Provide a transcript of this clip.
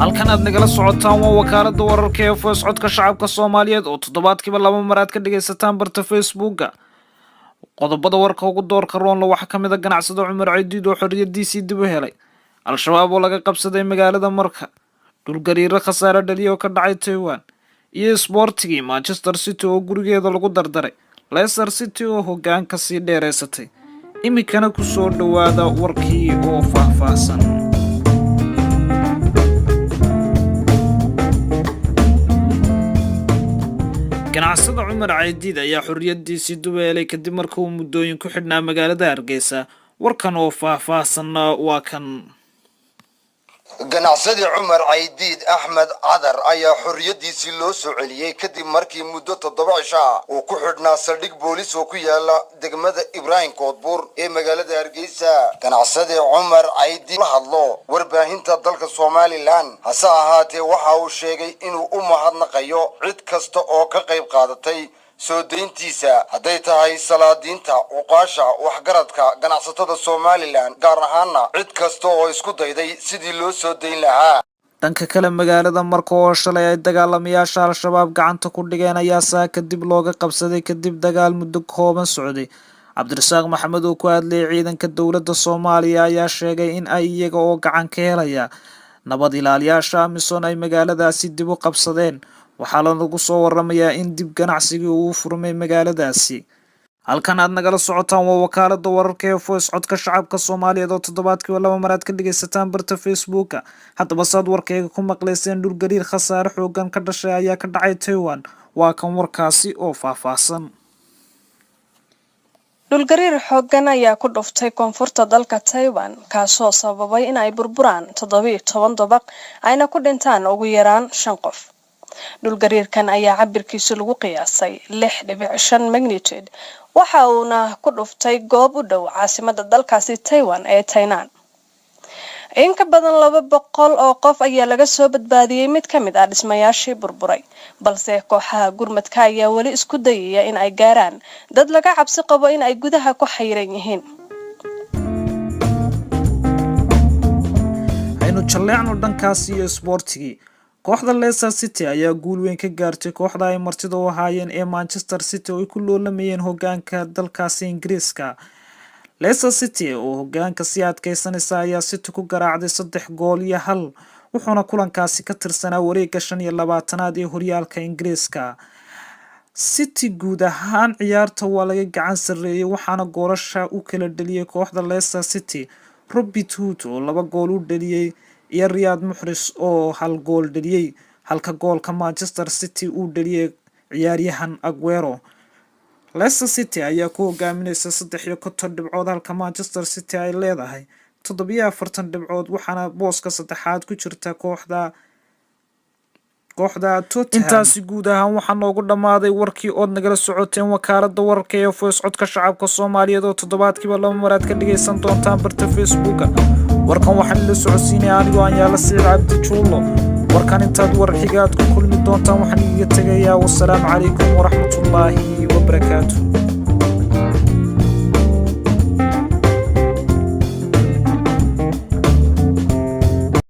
halkan aad nagala socotaan waa wakaalada wararka ee Voice codka shacabka Soomaaliyeed oo toddobaadkiiba 2 mar aad ka dhageysataan barta Facebook. qodobada warka ugu doorka roon waxa kamid ah ganacsada Cumar Ciidiid oo xorriyadiisii dib u helay. Al-Shabaab oo laga qabsaday magaalada Marka. Dhul gariiro khasaare dhaliyo ka dhacay Taiwan. iyo sportigi Manchester City oo gurigeeda lagu dardaray. Leicester City oo hoggaanka sii dheereysatay. imikana ku soo dhawaada warkii oo faahfaahsan. ganacsada Cumar Ciidiid ayaa xorriyadiisii dib u helay kadib markii uu muddooyin ku xidhnaa magaalada Hargeysa. warkan oo faahfaahsan waa kan. ganacsada Cumar Ciidiid Axmed Cadar ayaa xorriyadiisii loo soo celiyay kadib markii muddo 7 cisho uu ku xidhnaa saldhig booliis oo ku yaala degmada Ibrahim Koodbuur ee magaalada Hargeysa. ganacsada Cumar Ciidiid la hadlo warbaahinta dalka Soomaaliland hase ahaatee waxa uu sheegay inuu u mahadnaqayo cid kasta oo ka qayb qaadatay soo deyntiisa hadday tahay salaadiinta uqaasha waxgaradka ganacsatada Soomaaliland gaar ahaanna cid kasta oo isku dayday sidii loo soo deyn lahaa. dhanka kale magaalada Marka oo shalay ay dagaalamayaasha Al-Shabaab gacanta ku dhigeen ayaa saaka dib looga qabsaday kadib dagaal muddo kooban socday. Cabdirasaaq Maxamed oo ku hadlay ciidanka dowladda Soomaaliya ayaa sheegay in ay iyaga oo gacan ka helaya nabad ilaaliyaasha AMISOM ay magaaladaasi dib u qabsadeen. waxaa lagu soo waramayaa in dib ganacsiga uu furmay magaaladaasi. halkan aad nagala socotaan waa wakaalada wararka ee Voice codka shacabka Soomaaliyeed oo toddobaadkiiba 2 mar aad ka dhageysataan barta Facebook. haddaba saad warkayga ku maqleyseen dhul gariir khasaare xoogan ka dhashay ayaa ka dhacay Taiwan. waa kan warkaasi oo faahfaahsan. dhul gariir xoogan ayaa ku dhuftay koonfurta dalka Taiwan kaasoo sababay in ay burburaan 17 dabaq ayna ku dhintaan ugu yaraan 5 qof. dhul gariirkan ayaa cabirkiisu lagu qiyaasay 6.5 magnitude waxa uuna ku dhuftay goob u dhow caasimadda dalkaasi Taiwan ee Tainan. in ka badan 200 oo qof ayaa laga soo badbaadiyay mid ka mid ah dhismayaashii burburay balse kooxaha gurmadka ayaa wali isku dayaya in ay gaaraan dad laga cabsi qabo in ay gudaha ku xayran yihiin. aynu jaleecno dhankaasi iyo sportigi. kooxda Leicester City ayaa guul weyn ka gaartay kooxda ay martida u ahaayeen ee Manchester City oo ay ku loolamayeen hoggaanka dalkaasi Ingiriiska. Leicester City oo hoggaanka si adkeysanaysa ayaa City ku garaacday 3-1 wuxuuna kulankaasi ka tirsanaa wareegga 25aad ee horyaalka Ingiriiska. City guud ahaan ciyaarta waa laga gacan sareeyay waxaana goolasha u kala dhaliyay kooxda Leicester City. Robert Hood oo 2 gool u dhaliyay iyo Riyad Mahrez oo 1 gool dhaliyay halka goolka Manchester City uu dhaliyay ciyaaryahan Aguero. Leicester City ayaa ku hogaaminaysa 53 dhibcood halka Manchester City ay leedahay 47 dhibcood waxaana booska saddexaad ku jirta kooxda Tottenham. intaasi guud ahaan waxaa noogu dhamaaday warkii ood nagala socoteen wakaalada wararka ee Voice codka shacabka Soomaaliyeed oo toddobaadkiiba 2 mar aad ka dhageysan doontaan barta Facebook. warkan waxaan la socodsiinay anigoo aan yaala Saciid Cabdi Juulo. warkan intaad war xigaad ku kulmi doontaan waxaan iga tagayaa. wassalaamu calaykum waraxmatullaahi wabarakaatuh.